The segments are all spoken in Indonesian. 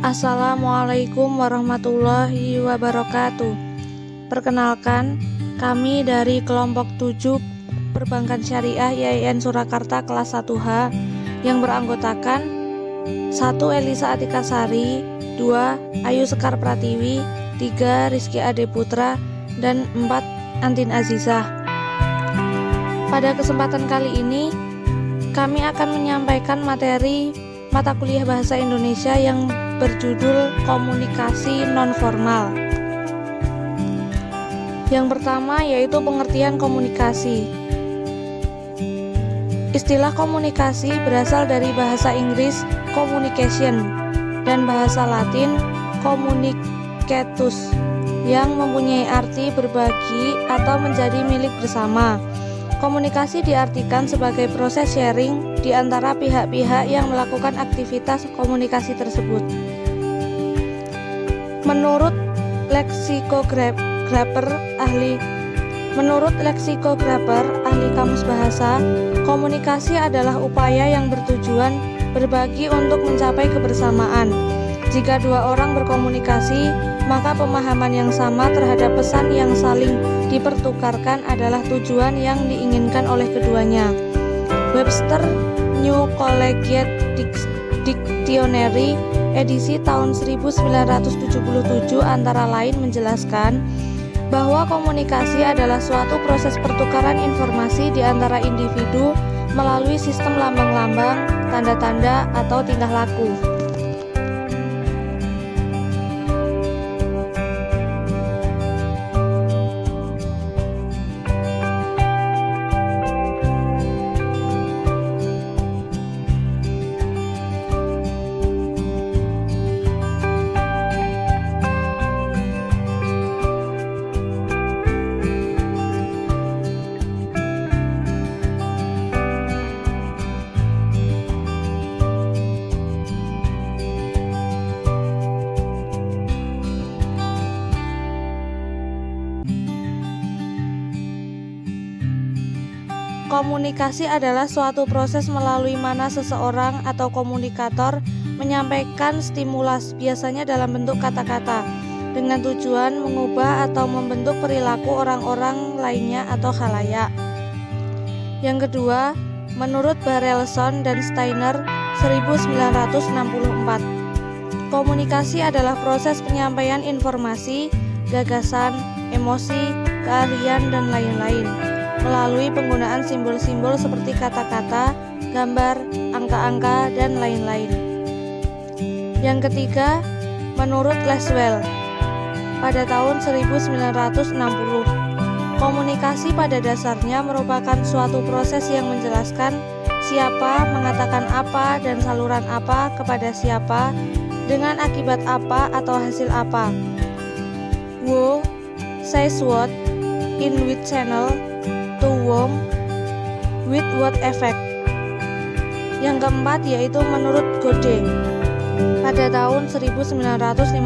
Assalamualaikum warahmatullahi wabarakatuh. Perkenalkan, kami dari kelompok 7 Perbankan Syariah IAIN Surakarta kelas 1H yang beranggotakan 1. Elisa Atika Sari, 2. Ayu Sekar Pratiwi, 3. Rizky Ade Putra, dan 4. Antin Azizah. Pada kesempatan kali ini, kami akan menyampaikan materi mata kuliah Bahasa Indonesia yang berjudul Komunikasi Nonformal. Yang pertama yaitu pengertian komunikasi. Istilah komunikasi berasal dari bahasa Inggris communication dan bahasa Latin communicatus yang mempunyai arti berbagi atau menjadi milik bersama. Komunikasi diartikan sebagai proses sharing di antara pihak-pihak yang melakukan aktivitas komunikasi tersebut. Menurut leksikographer ahli Kamus Bahasa, komunikasi adalah upaya yang bertujuan berbagi untuk mencapai kebersamaan. Jika dua orang berkomunikasi, maka pemahaman yang sama terhadap pesan yang saling dipertukarkan adalah tujuan yang diinginkan oleh keduanya. Webster New Collegiate Dictionary edisi tahun 1977 antara lain menjelaskan bahwa komunikasi adalah suatu proses pertukaran informasi di antara individu melalui sistem lambang-lambang, tanda-tanda, atau tingkah laku. Komunikasi adalah suatu proses melalui mana seseorang atau komunikator menyampaikan stimulas, biasanya dalam bentuk kata-kata, dengan tujuan mengubah atau membentuk perilaku orang-orang lainnya atau khalayak. Yang kedua, menurut Barrelson dan Steiner 1964, komunikasi adalah proses penyampaian informasi, gagasan, emosi, keahlian, dan lain-lain melalui penggunaan simbol-simbol seperti kata-kata, gambar, angka-angka, dan lain-lain. Yang ketiga, menurut Laswell pada tahun 1960, komunikasi pada dasarnya merupakan suatu proses yang menjelaskan siapa mengatakan apa dan saluran apa kepada siapa dengan akibat apa atau hasil apa. Who says what, in which channel, to whom, with what effect. Yang keempat yaitu menurut Godet pada tahun 1959.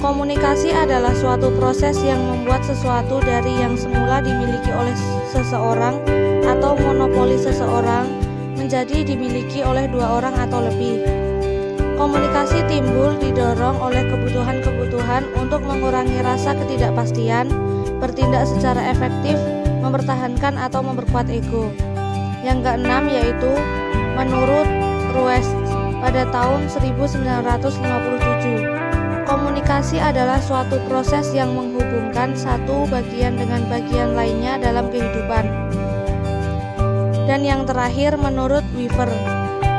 Komunikasi adalah suatu proses yang membuat sesuatu dari yang semula dimiliki oleh seseorang atau monopoli seseorang menjadi dimiliki oleh dua orang atau lebih. Komunikasi timbul didorong oleh kebutuhan-kebutuhan untuk mengurangi rasa ketidakpastian, bertindak secara efektif, mempertahankan atau memperkuat ego. Yang keenam yaitu menurut Ruest pada tahun 1957, komunikasi adalah suatu proses yang menghubungkan satu bagian dengan bagian lainnya dalam kehidupan. Dan yang terakhir menurut Weaver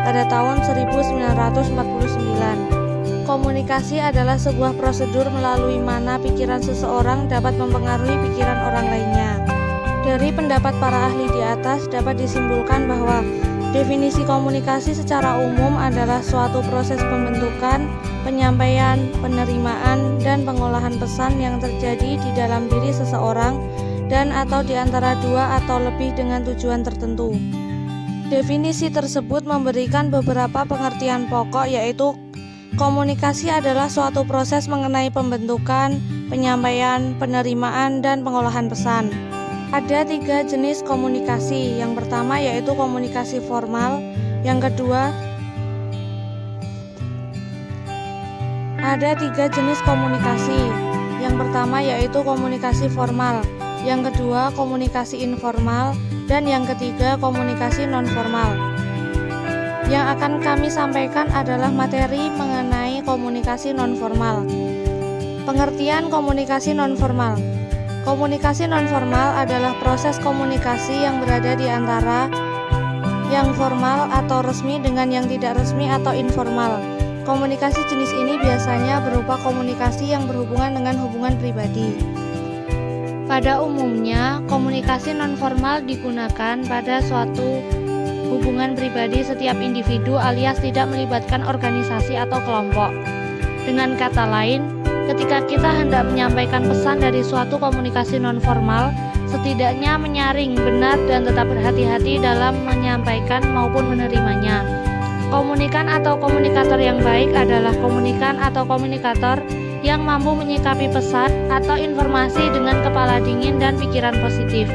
pada tahun 1949, komunikasi adalah sebuah prosedur melalui mana pikiran seseorang dapat mempengaruhi pikiran orang lainnya. Dari pendapat para ahli di atas dapat disimpulkan bahwa definisi komunikasi secara umum adalah suatu proses pembentukan, penyampaian, penerimaan, dan pengolahan pesan yang terjadi di dalam diri seseorang dan atau di antara dua atau lebih dengan tujuan tertentu. Definisi tersebut memberikan beberapa pengertian pokok, yaitu komunikasi adalah suatu proses mengenai pembentukan, penyampaian, penerimaan, dan pengolahan pesan. Ada 3 jenis komunikasi. Yang pertama yaitu komunikasi formal, yang kedua Ada 3 jenis komunikasi. Yang pertama yaitu komunikasi formal, yang kedua komunikasi informal, dan yang ketiga komunikasi nonformal. Yang akan kami sampaikan adalah materi mengenai komunikasi nonformal. Pengertian komunikasi nonformal. Komunikasi nonformal adalah proses komunikasi yang berada di antara yang formal atau resmi dengan yang tidak resmi atau informal. Komunikasi jenis ini biasanya berupa komunikasi yang berhubungan dengan hubungan pribadi. Pada umumnya, komunikasi nonformal digunakan pada suatu hubungan pribadi setiap individu alias tidak melibatkan organisasi atau kelompok. Dengan kata lain, ketika kita hendak menyampaikan pesan dari suatu komunikasi nonformal, setidaknya menyaring benar dan tetap berhati-hati dalam menyampaikan maupun menerimanya. Komunikan atau komunikator yang baik adalah komunikan atau komunikator yang mampu menyikapi pesan atau informasi dengan kepala dingin dan pikiran positif.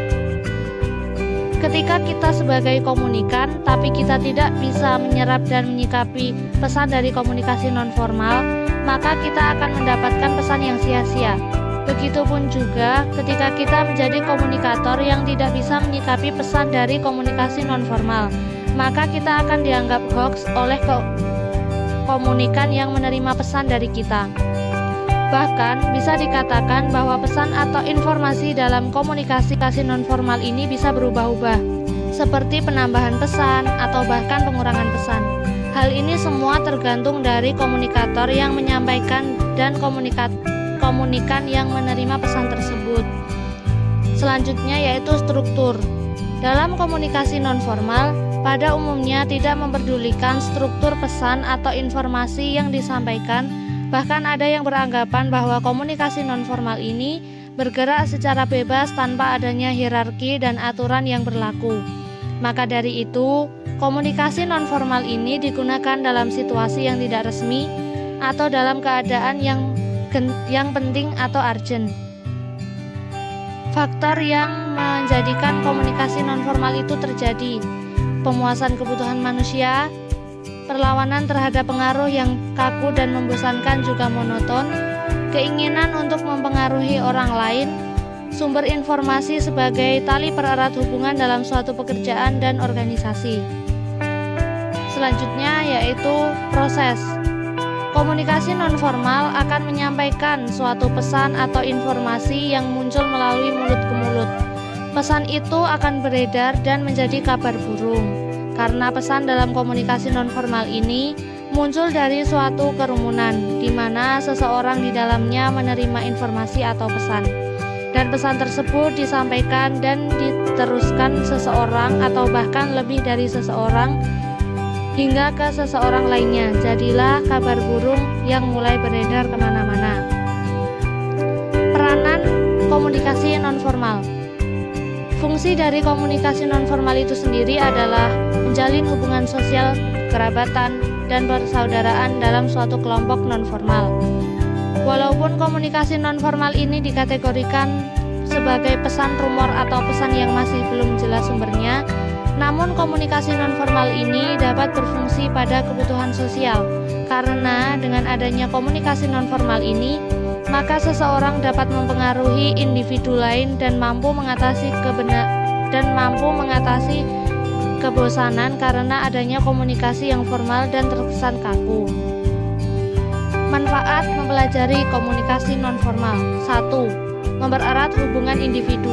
Ketika kita sebagai komunikan, tapi kita tidak bisa menyerap dan menyikapi pesan dari komunikasi nonformal, maka kita akan mendapatkan pesan yang sia-sia. Begitupun juga ketika kita menjadi komunikator yang tidak bisa menyikapi pesan dari komunikasi nonformal, maka kita akan dianggap hoax oleh komunikan yang menerima pesan dari kita. Bahkan bisa dikatakan bahwa pesan atau informasi dalam komunikasi nonformal ini bisa berubah-ubah, seperti penambahan pesan atau bahkan pengurangan pesan. Hal ini semua tergantung dari komunikator yang menyampaikan dan komunikan yang menerima pesan tersebut. Selanjutnya yaitu struktur. Dalam komunikasi nonformal, pada umumnya tidak memperdulikan struktur pesan atau informasi yang disampaikan. Bahkan ada yang beranggapan bahwa komunikasi nonformal ini bergerak secara bebas tanpa adanya hierarki dan aturan yang berlaku. Maka dari itu, komunikasi nonformal ini digunakan dalam situasi yang tidak resmi atau dalam keadaan yang penting atau urgent. Faktor yang menjadikan komunikasi nonformal itu terjadi: pemuasan kebutuhan manusia, perlawanan terhadap pengaruh yang kaku dan membosankan juga monoton, keinginan untuk mempengaruhi orang lain, sumber informasi sebagai tali pererat hubungan dalam suatu pekerjaan dan organisasi. Selanjutnya yaitu proses. Komunikasi nonformal akan menyampaikan suatu pesan atau informasi yang muncul melalui mulut ke mulut. Pesan itu akan beredar dan menjadi kabar burung, karena pesan dalam komunikasi nonformal ini muncul dari suatu kerumunan, di mana seseorang di dalamnya menerima informasi atau pesan. Dan pesan tersebut disampaikan dan diteruskan seseorang atau bahkan lebih dari seseorang hingga ke seseorang lainnya. Jadilah kabar burung yang mulai beredar kemana-mana. Peranan komunikasi nonformal. Fungsi dari komunikasi nonformal itu sendiri adalah menjalin hubungan sosial, kerabatan, dan persaudaraan dalam suatu kelompok nonformal. Walaupun komunikasi nonformal ini dikategorikan sebagai pesan rumor atau pesan yang masih belum jelas sumbernya, namun komunikasi nonformal ini dapat berfungsi pada kebutuhan sosial, karena dengan adanya komunikasi nonformal ini, maka seseorang dapat mempengaruhi individu lain dan mampu mengatasi kebosanan karena adanya komunikasi yang formal dan terkesan kaku. Manfaat mempelajari komunikasi nonformal. 1. Mempererat hubungan individu.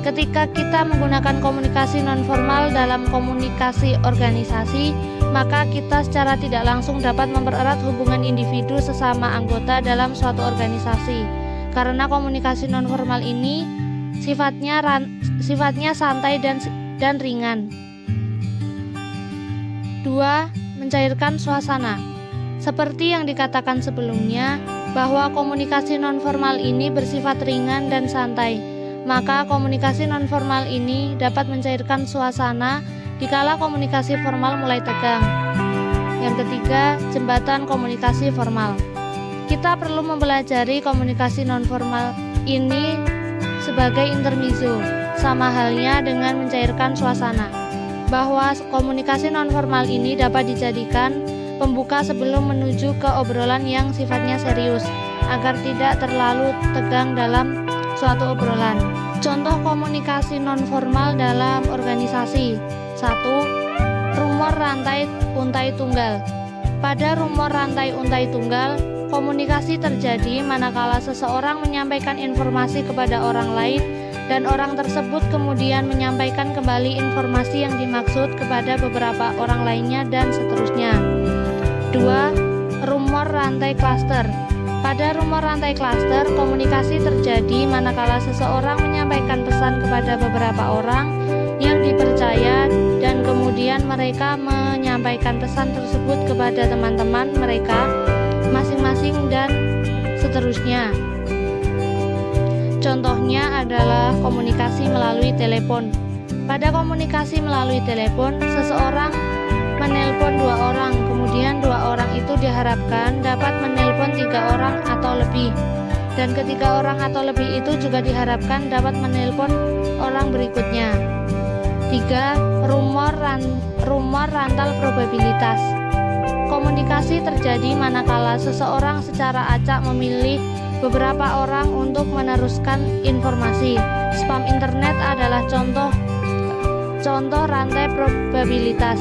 Ketika kita menggunakan komunikasi nonformal dalam komunikasi organisasi, maka kita secara tidak langsung dapat mempererat hubungan individu sesama anggota dalam suatu organisasi. Karena komunikasi nonformal ini sifatnya santai dan ringan. 2. Mencairkan suasana. Seperti yang dikatakan sebelumnya, bahwa komunikasi nonformal ini bersifat ringan dan santai, maka komunikasi nonformal ini dapat mencairkan suasana dikala komunikasi formal mulai tegang. Yang ketiga, jembatan komunikasi formal. Kita perlu mempelajari komunikasi nonformal ini sebagai intermezzo, sama halnya dengan mencairkan suasana, bahwa komunikasi nonformal ini dapat dijadikan pembuka sebelum menuju ke obrolan yang sifatnya serius, agar tidak terlalu tegang dalam suatu obrolan. Contoh komunikasi nonformal dalam organisasi. 1. Rumor rantai untai tunggal. Pada rumor rantai untai tunggal, komunikasi terjadi manakala seseorang menyampaikan informasi kepada orang lain dan orang tersebut kemudian menyampaikan kembali informasi yang dimaksud kepada beberapa orang lainnya dan seterusnya. 2. Rumor rantai klaster. Pada rumor rantai klaster, komunikasi terjadi manakala seseorang menyampaikan pesan kepada beberapa orang yang dipercaya dan kemudian mereka menyampaikan pesan tersebut kepada teman-teman mereka masing-masing dan seterusnya. Contohnya adalah komunikasi melalui telepon. Pada komunikasi melalui telepon, seseorang menelpon 2 orang, kemudian 2 orang itu diharapkan dapat menelpon 3 orang atau lebih, dan ketiga orang atau lebih itu juga diharapkan dapat menelpon orang berikutnya. 3. Rumor rantal probabilitas. Komunikasi terjadi manakala seseorang secara acak memilih beberapa orang untuk meneruskan informasi. Spam internet adalah contoh rantai probabilitas.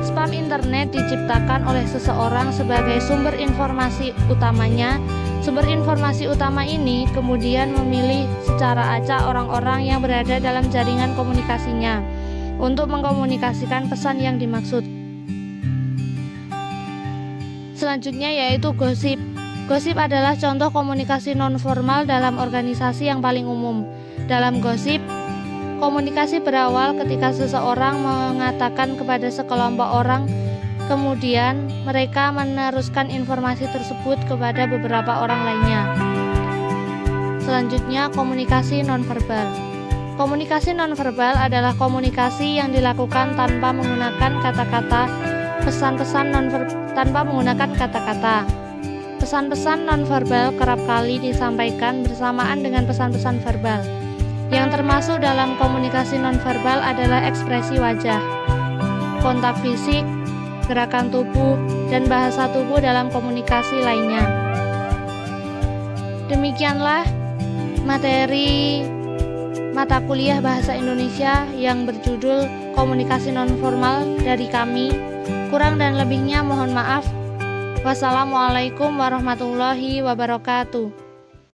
Spam internet diciptakan oleh seseorang sebagai sumber informasi utamanya. Sumber informasi utama ini kemudian memilih secara acak orang-orang yang berada dalam jaringan komunikasinya untuk mengkomunikasikan pesan yang dimaksud. Selanjutnya yaitu gosip. Gosip adalah contoh komunikasi nonformal dalam organisasi yang paling umum. Dalam gosip, komunikasi berawal ketika seseorang mengatakan kepada sekelompok orang, kemudian mereka meneruskan informasi tersebut kepada beberapa orang lainnya. Selanjutnya, komunikasi nonverbal. Komunikasi nonverbal adalah komunikasi yang dilakukan tanpa menggunakan kata-kata, tanpa menggunakan kata-kata. Pesan-pesan nonverbal kerap kali disampaikan bersamaan dengan pesan-pesan verbal. Yang termasuk dalam komunikasi nonverbal adalah ekspresi wajah, kontak fisik, gerakan tubuh, dan bahasa tubuh dalam komunikasi lainnya. Demikianlah materi mata kuliah Bahasa Indonesia yang berjudul Komunikasi Nonformal dari kami. Kurang dan lebihnya mohon maaf. Wassalamualaikum warahmatullahi wabarakatuh.